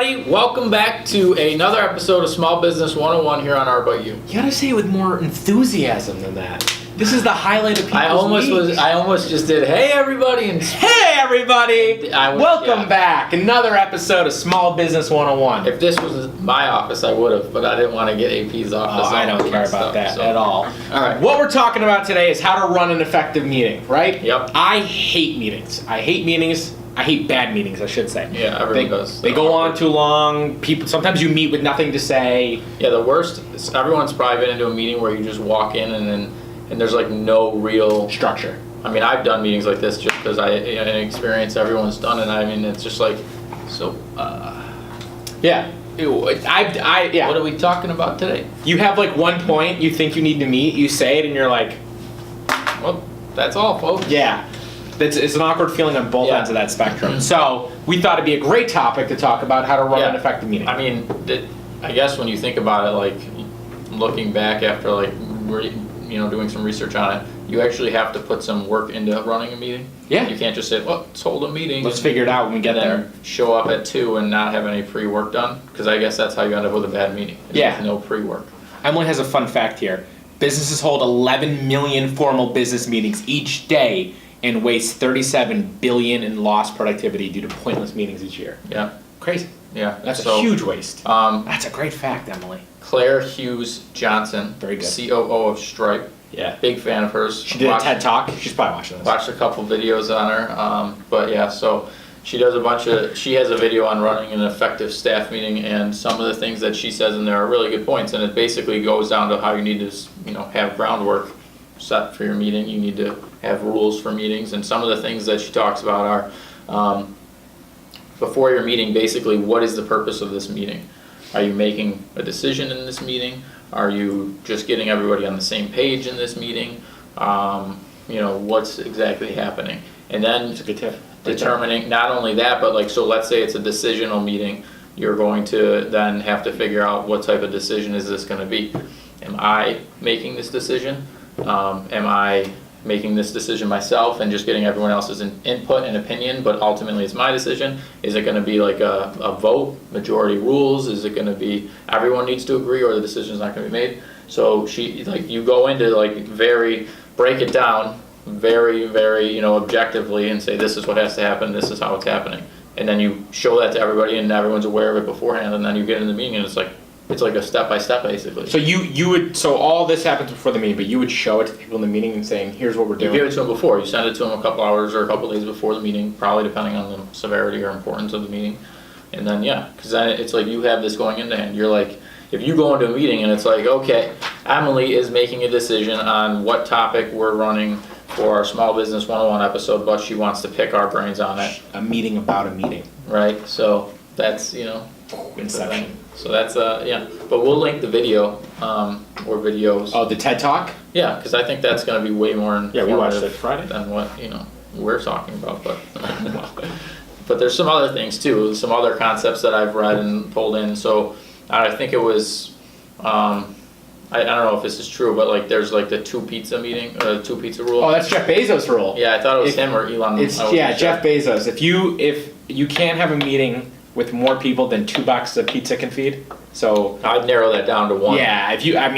everybody. Welcome back to another episode of Small Business 101 here on Our About You. You gotta say it with more enthusiasm than that. This is the highlight of people's week. I almost just did, hey everybody, and Hey everybody! Welcome back. Another episode of Small Business 101. If this was my office, I would have, but I didn't want to get AP's office. I don't care about that at all. All right. What we're talking about today is how to run an effective meeting, right? Yep. I hate meetings. I hate bad meetings, I should say. Yeah, everyone does. They go on too long. Sometimes you meet with nothing to say. Yeah, the worst is everyone's probably been into a meeting where you just walk in and there's like no real Structure. I mean, I've done meetings like this just because I experience everyone's done it. I mean, it's just like, so, Yeah. yeah. What are we talking about today? You have like one point you think you need to meet, you say it, and you're like, Well, that's all, folks. yeah. It's an awkward feeling on both ends of that spectrum. So we thought it'd be a great topic to talk about how to run an effective meeting. I mean, I guess when you think about it, like looking back after like doing some research on it, you actually have to put some work into running a meeting. Yeah. You can't just say, well, let's hold a meeting. Let's figure it out when we get there. Show up at 2 and not have any pre-work done, because I guess that's how you end up with a bad meeting. Yeah. No pre-work. Emily has a fun fact here. Businesses hold 11 million formal business meetings each day and waste 37 billion in lost productivity due to pointless meetings each year. Yeah. Crazy. Yeah. That's a huge waste. That's a great fact, Emily. Claire Hughes Johnson, Very good. COO of Stripe. Yeah. Big fan of hers. She did a TED Talk. She's probably watching this. Watched a couple videos on her. But yeah, so she does she has a video on running an effective staff meeting, and some of the things that she says in there are really good points, and it basically goes down to how you need to, have groundwork set for your meeting. You need to have rules for meetings, and some of the things that she talks about are, before your meeting, basically, what is the purpose of this meeting? Are you making a decision in this meeting? Are you just getting everybody on the same page in this meeting? What's exactly happening? And then That's a good tip. determining not only that, but so let's say it's a decisional meeting, you're going to then have to figure out what type of decision is this going to be. Am I making this decision? Am I making this decision myself and just getting everyone else's input and opinion, but ultimately it's my decision? Is it going to be like a vote, majority rules? Is it going to be everyone needs to agree, or the decision's not going to be made? So you go into break it down very, very, objectively and say this is what has to happen, this is how it's happening. And then you show that to everybody and everyone's aware of it beforehand, and then you get in the meeting and it's like a step-by-step basically. So all this happens before the meeting, but you would show it to people in the meeting and saying, here's what we're doing. You give it to them before. You send it to them a couple hours or a couple days before the meeting, probably depending on the severity or importance of the meeting. And then, because then it's like you have this going into hand. You're like, if you go into a meeting and it's like, okay, Emily is making a decision on what topic we're running for our Small Business 101 episode, but she wants to pick our brains on it. A meeting about a meeting. Right? So that's, Inception. So that's, but we'll link the video, or videos. Oh, the TED Talk? Yeah, because I think that's going to be way more informative we watched it Friday. than what, we're talking about. But but there's some other things too, some other concepts that I've read and pulled in. So I think it was, I don't know if this is true, but there's the 2 pizza rule. Oh, that's Jeff Bezos' rule. Yeah, I thought it was him or Elon. Jeff Bezos. If you can't have a meeting with more people than 2 boxes of pizza can feed. So I'd narrow that down to 1. Yeah,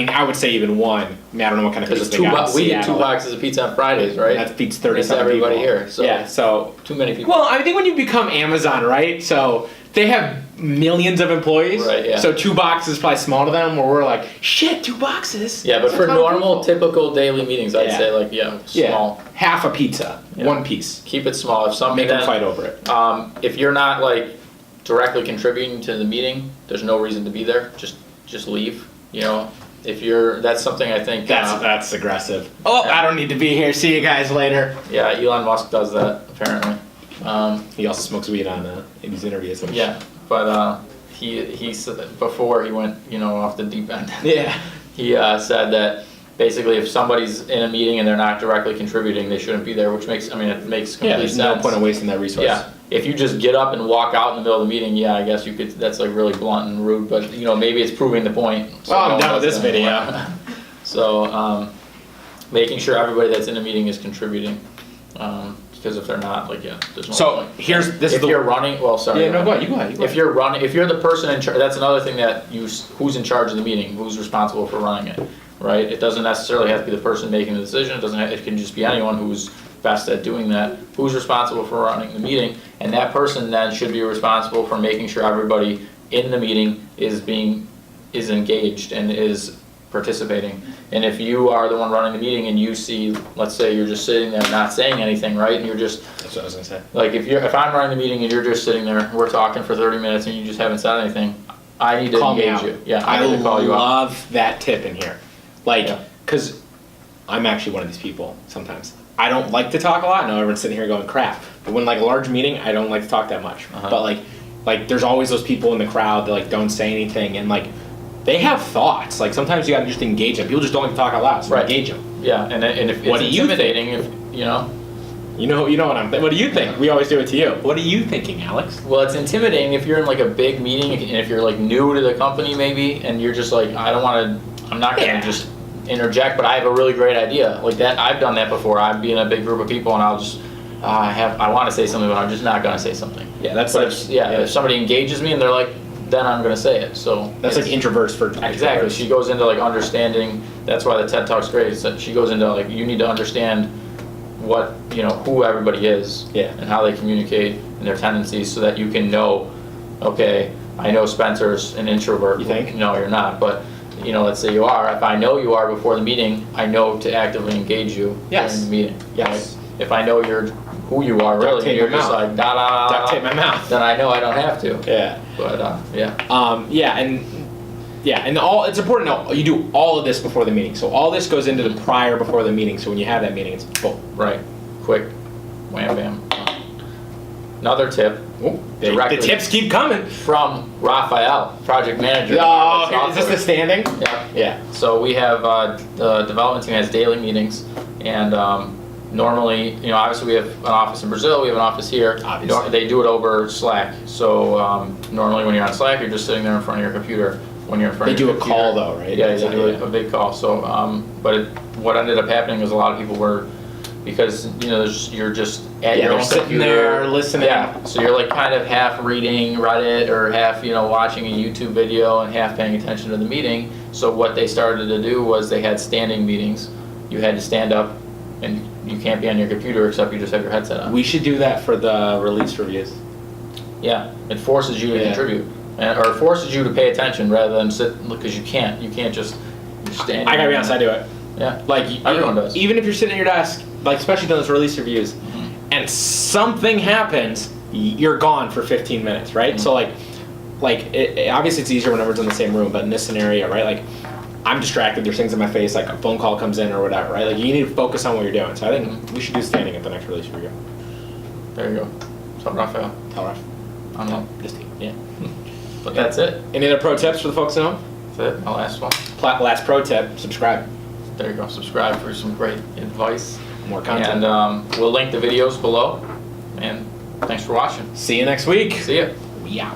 I would say even 1. I mean, I don't know what kind of pizza they got. We get 2 boxes of pizza on Fridays, right? That feeds 30-something everybody people. Here. So yeah, so too many people. Well, I think when you become Amazon, right? So they have millions of employees. Right. Yeah. So 2 boxes is probably small to them. Where we're like, shit, 2 boxes. Yeah, but for normal, typical daily meetings, I'd say small. Half a pizza, 1 piece. Keep it small. If somebody make them fight over it. If you're not directly contributing to the meeting, there's no reason to be there. Just leave. If that's something I think that's aggressive. I don't need to be here. See you guys later. Yeah, Elon Musk does that apparently. He also smokes weed in his interviews. Yeah, but he said before he went off the deep end. Yeah, he said that basically if somebody's in a meeting and they're not directly contributing, they shouldn't be there, which makes complete sense. There's no point in wasting that resource. Yeah. If you just get up and walk out in the middle of the meeting, I guess you could. That's really blunt and rude, but maybe it's proving the point. So I'm done with this video. So making sure everybody that's in a meeting is contributing. because if they're not, like, yeah, there's no So point. this If is you're running, well, sorry. Yeah, no, go ahead, you go ahead. If you're running, if you're the person in charge, that's another thing that who's in charge of the meeting, who's responsible for running it, right? It doesn't necessarily have to be the person making the decision, it can just be anyone who's best at doing that, who's responsible for running the meeting, and that person then should be responsible for making sure everybody in the meeting is engaged and is participating. And if you are the one running the meeting and you see, let's say you're just sitting there not saying anything, right, and you're just, That's what I was gonna say. like, if I'm running the meeting and you're just sitting there, we're talking for 30 minutes and you just haven't said anything, I need to Call me engage out. you. Yeah, I need to call you out. love that tip in here. Like, Yeah. because I'm actually one of these people sometimes. I don't like to talk a lot. I know everyone's sitting here going crap. But when like a large meeting, I don't like to talk that much. Uh-huh. But like there's always those people in the crowd that like don't say anything and like they have thoughts. Like sometimes you gotta just engage them. People just don't like to talk out loud, so Right. engage them. Yeah, and if it's What do you think? intimidating, if, you know, You know what I'm. What do you think? We always do it to you. What are you thinking, Alex? well, it's intimidating if you're in like a big meeting and if you're like new to the company maybe, and you're just like, I'm not gonna Yeah. just interject, but I have a really great idea. Like that, I've done that before. I'd be in a big group of people and I'll just, I want to say something, but I'm just not gonna say something. Yeah, that's But like if somebody engages me and they're like, then I'm gonna say it, so. that's like it's- introverts for Exactly, extroverts. she goes into like understanding, that's why the TED Talk's great, is that she goes into like, you need to understand what, who everybody is. Yeah. And how they communicate and their tendencies so that you can know, okay, I know Spencer's an introvert. You think? No, you're not, but, let's say you are, if I know you are before the meeting, I know to actively engage you Yes. during the meeting. Yes. right? If I know who you are Duct really, tape and you're my just mouth. like, da da da. Duct tape my mouth. Then I know I don't have to, Yeah. but, yeah. And it's important to know you do all of this before the meeting. So all this goes into the prior before the meeting. So when you have that meeting, it's boom. Right, quick, wham bam. Another tip The Directly. tips keep coming. from Raphael, project manager. Oh, That's okay. Is this the awesome. standing? Yeah. Yeah. So we have, the development team has daily meetings, and normally, obviously we have an office in Brazil, we have an office here. Obviously. They do it over Slack, so normally when you're on Slack, you're just sitting there in front of your computer. When you're in front They of your do a computer. call though, right? Yeah, It's they not- do yeah. a big call, so, what ended up happening is a lot of people were, because, you're just at Yeah, your they're own sitting computer. there listening. Yeah, so you're like kind of half reading Reddit or half, watching a YouTube video and half paying attention to the meeting. So what they started to do was they had standing meetings. You had to stand up and you can't be on your computer except you just have your headset on. We should do that for the release reviews. Yeah, it forces you to Yeah. contribute. Or it forces you to pay attention rather than sit, because you can't just stand. I gotta be honest, I do it. Yeah, Like Everyone does. Even if you're sitting at your desk, like especially doing those release reviews, and something happens, you're gone for 15 minutes, right? So obviously it's easier when everyone's in the same room, but in this scenario, right? Like I'm distracted, there's things in my face, like a phone call comes in or whatever, right? Like you need to focus on what you're doing. So I think we should do standing at the next release review. there you go. So Raphael, Tell Raf. I'm on. This team. Yeah. But that's it. Any other pro tips for the folks at home? That's it. My last one. Last pro tip: subscribe. There you go. Subscribe for some great advice. More content. And we'll link the videos below. And thanks for watching. See you next week. See ya. We out.